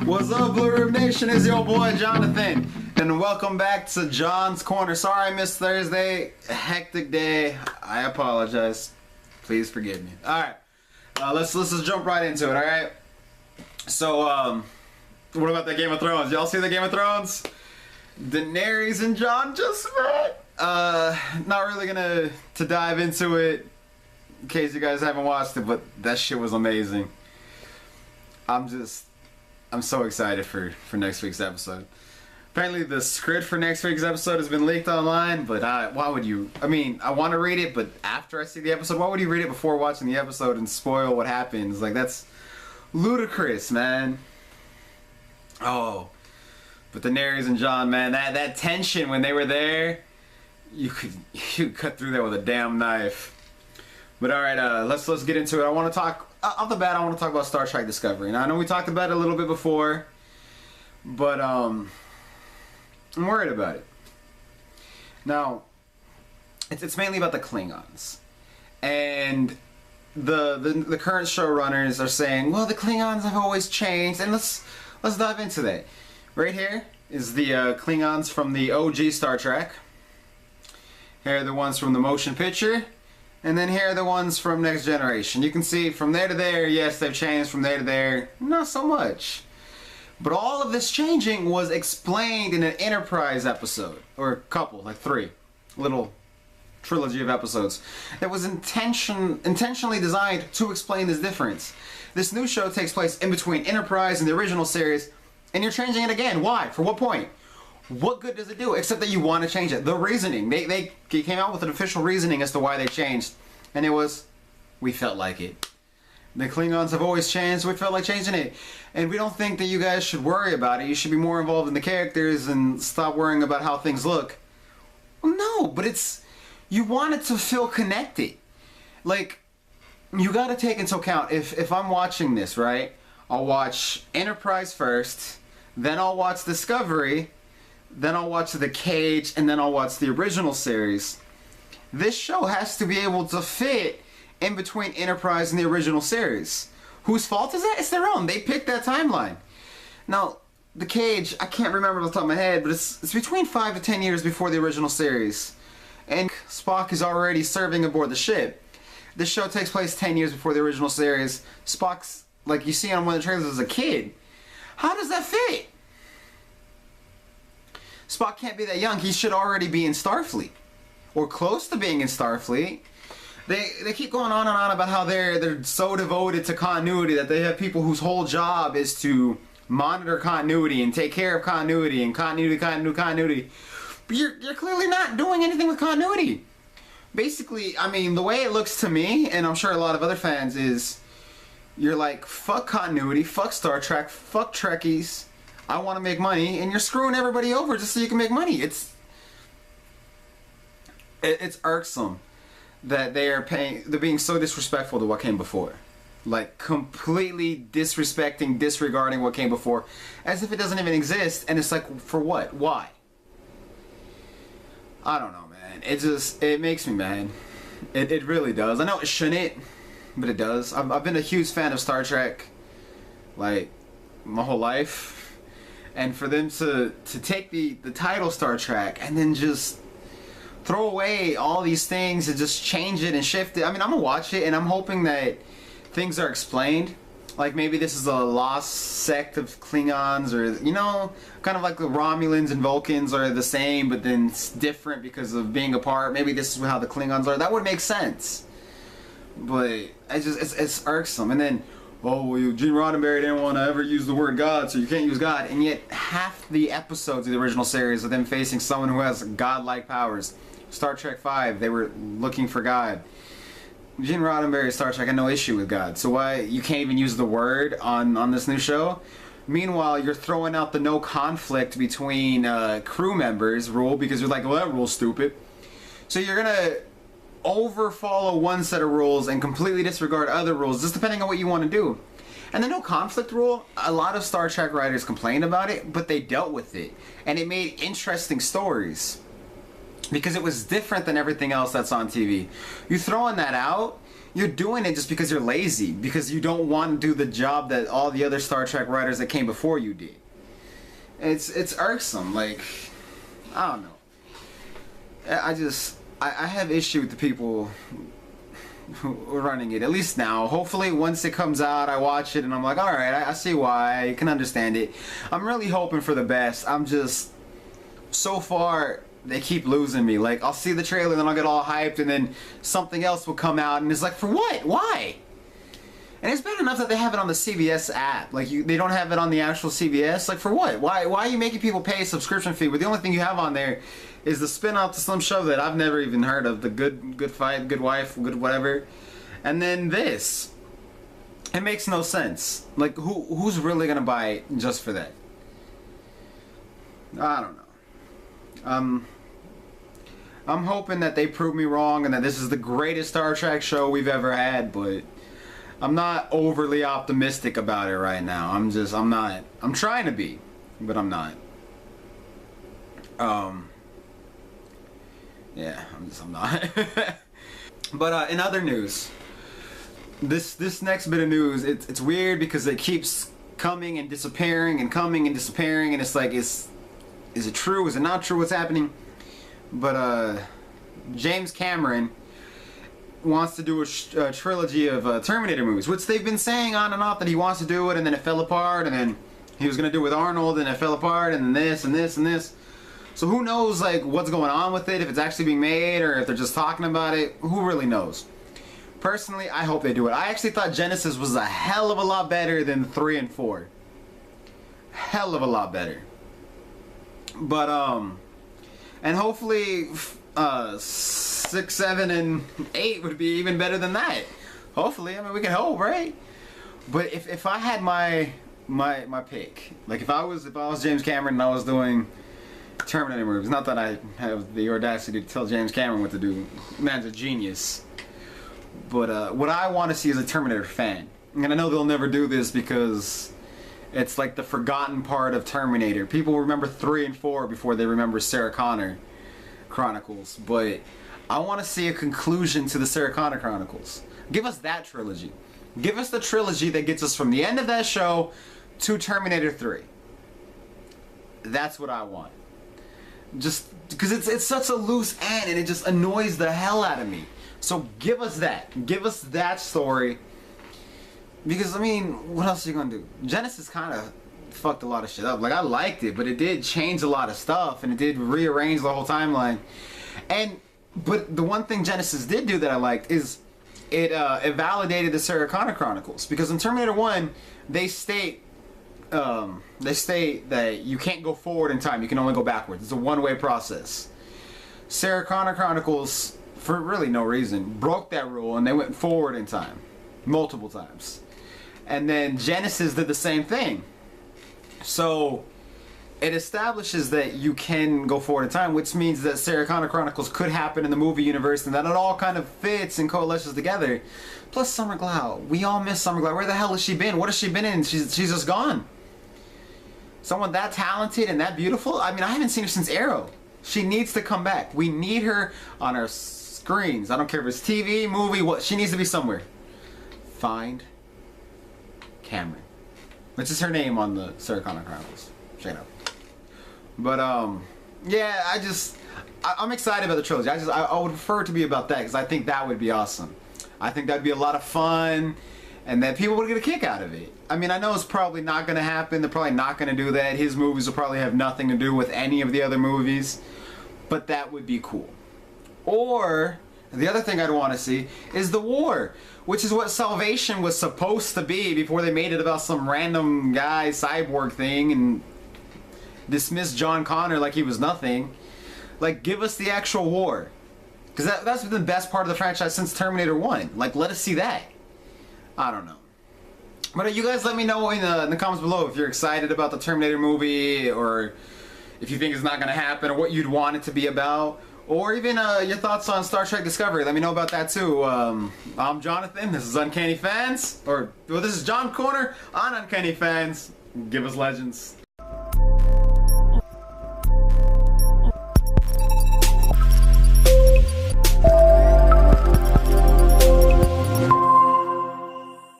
What's up, Blue Room Nation? It's your boy Jonathan, and welcome back to John's Corner. Sorry I missed Thursday. A hectic day. I apologize. Please forgive me. All right, let's just jump right into it. All right. So, what about that Game of Thrones? Y'all see the Game of Thrones? Daenerys and Jon just met. Not really gonna dive into it in case you guys haven't watched it, but that shit was amazing. I'm so excited for next week's episode. Apparently the script for next week's episode has been leaked online, but why would you? I mean, I want to read it, but after I see the episode, why would you read it before watching the episode and spoil what happens? Like, that's ludicrous, man. Oh, but Daenerys and Jon, man, that tension when they were there, you could cut through that with a damn knife. But all right, let's get into it. I want to talk off the bat. I want to talk about Star Trek Discovery. Now I know we talked about it a little bit before, but I'm worried about it. Now, it's mainly about the Klingons, and the current showrunners are saying, well, the Klingons have always changed, and let's dive into that. Right here is the Klingons from the OG Star Trek. Here are the ones from the motion picture. And then here are the ones from Next Generation. You can see from there to there, yes, they've changed. From there to there, not so much. But all of this changing was explained in an Enterprise episode. Or a couple, like 3. Little trilogy of episodes. That was intentionally designed to explain this difference. This new show takes place in between Enterprise and the original series. And you're changing it again. Why? For what point? What good does it do except that you want to change it? The reasoning. They came out with an official reasoning as to why they changed. And it was, we felt like it. The Klingons have always changed, so we felt like changing it. And we don't think that you guys should worry about it. You should be more involved in the characters and stop worrying about how things look. Well, no, but you want it to feel connected. Like, you got to take into account, if I'm watching this, right? I'll watch Enterprise first, then I'll watch Discovery, then I'll watch The Cage, and then I'll watch the original series. This show has to be able to fit in between Enterprise and the original series. Whose fault is that? It's their own. They picked that timeline. Now, The Cage, I can't remember off the top of my head, but it's between 5 to 10 years before the original series. And Spock is already serving aboard the ship. This show takes place 10 years before the original series. Spock's, like you see on one of the trailers, as a kid. How does that fit? Spock can't be that young. He should already be in Starfleet. Or close to being in Starfleet. They keep going on and on about how they're so devoted to continuity that they have people whose whole job is to monitor continuity and take care of continuity and continuity. But you're clearly not doing anything with continuity. Basically, I mean, the way it looks to me, and I'm sure a lot of other fans, is you're like, fuck continuity, fuck Star Trek, fuck Trekkies. I want to make money, and you're screwing everybody over just so you can make money. It's irksome that they're being so disrespectful to what came before. Like, completely disregarding what came before, as if it doesn't even exist, and it's like, for what? Why? I don't know, man. It makes me mad. It really does. I know it shouldn't, but it does. I've been a huge fan of Star Trek, like, my whole life. And for them to take the title Star Trek and then just throw away all these things and just change it and shift it. I mean, I'm going to watch it, and I'm hoping that things are explained. Like, maybe this is a lost sect of Klingons, or, you know, kind of like the Romulans and Vulcans are the same, but then it's different because of being apart. Maybe this is how the Klingons are. That would make sense. But it's irksome. And then, oh, well, Gene Roddenberry didn't want to ever use the word God, so you can't use God. And yet, half the episodes of the original series are them facing someone who has godlike powers. Star Trek V, they were looking for God. Gene Roddenberry's Star Trek had no issue with God, so why you can't even use the word on this new show? Meanwhile, you're throwing out the no conflict between crew members rule because you're like, well, that rule's stupid. So you're gonna over-follow one set of rules and completely disregard other rules, just depending on what you want to do. And the no conflict rule, a lot of Star Trek writers complained about it, but they dealt with it. And it made interesting stories. Because it was different than everything else that's on TV. You throwing that out, you're doing it just because you're lazy, because you don't want to do the job that all the other Star Trek writers that came before you did. It's irksome. Like, I don't know. I have issue with the people who are running it, at least now. Hopefully once it comes out, I watch it and I'm like, alright, I see why, I can understand it. I'm really hoping for the best. I'm just, so far, they keep losing me. Like, I'll see the trailer, then I'll get all hyped, and then something else will come out, and it's like, for what? Why? And it's bad enough that they have it on the CBS app. Like, they don't have it on the actual CBS. Like, for what? Why are you making people pay a subscription fee? But the only thing you have on there is the spin-off to some show that I've never even heard of. The Good Fight, Good Wife, Good whatever. And then this. It makes no sense. Like, who's really gonna buy it just for that? I don't know. I'm hoping that they prove me wrong and that this is the greatest Star Trek show we've ever had, but I'm not overly optimistic about it right now. I'm not. I'm trying to be, but I'm not. Yeah, I'm not. But in other news, this next bit of news, it's weird because it keeps coming and disappearing and coming and disappearing, and it's like, is it true? Is it not true? What's happening? But James Cameron wants to do a trilogy of Terminator movies, which they've been saying on and off that he wants to do it, and then it fell apart, and then he was gonna do it with Arnold, and it fell apart, and then this and this and this. So who knows, like, what's going on with it, if it's actually being made or if they're just talking about it? Who really knows? Personally, I hope they do it. I actually thought Genesis was a hell of a lot better than 3 and 4. Hell of a lot better. But and hopefully 6, 7, and 8 would be even better than that. Hopefully, I mean, we can hope, right? But if I had my pick, like if I was James Cameron and I was doing Terminator movies, not that I have the audacity to tell James Cameron what to do, man's a genius. But what I want to see is a Terminator fan, and I know they'll never do this because it's like the forgotten part of Terminator. People remember 3 and 4 before they remember Sarah Connor Chronicles, but I want to see a conclusion to the Sarah Connor Chronicles. Give us that trilogy. Give us the trilogy that gets us from the end of that show to Terminator 3. That's what I want. Just because it's such a loose end and it just annoys the hell out of me. So give us that. Give us that story. Because, I mean, what else are you going to do? Genesis kind of fucked a lot of shit up. Like, I liked it, but it did change a lot of stuff, and it did rearrange the whole timeline. But the one thing Genesis did do that I liked is it validated the Sarah Connor Chronicles. Because in Terminator 1, they state that you can't go forward in time, you can only go backwards. It's a one-way process. Sarah Connor Chronicles, for really no reason, broke that rule, and they went forward in time multiple times. And then Genesis did the same thing. So it establishes that you can go forward in time, which means that Sarah Connor Chronicles could happen in the movie universe, and that it all kind of fits and coalesces together. Plus Summer Glau. We all miss Summer Glau. Where the hell has she been? What has she been in? She's just gone. Someone that talented and that beautiful? I mean, I haven't seen her since Arrow. She needs to come back. We need her on our screens. I don't care if it's TV, movie, what. She needs to be somewhere. Find Cameron, which is her name on the Sarah Connor Chronicles. Check it out. But yeah, I'm excited about the trilogy. I would prefer it to be about that because I think that would be awesome. I think that'd be a lot of fun, and that people would get a kick out of it. I mean, I know it's probably not going to happen. They're probably not going to do that. His movies will probably have nothing to do with any of the other movies, but that would be cool. Or the other thing I'd want to see is the war, which is what Salvation was supposed to be before they made it about some random guy cyborg thing and dismissed John Connor like he was nothing. Like, give us the actual war. Because that's been the best part of the franchise since Terminator 1. Like, let us see that. I don't know. But you guys let me know in the comments below if you're excited about the Terminator movie, or if you think it's not going to happen, or what you'd want it to be about. Or even your thoughts on Star Trek Discovery. Let me know about that too. I'm Jonathan. This is Uncanny Fans. This is John Corner on Uncanny Fans. Give us legends.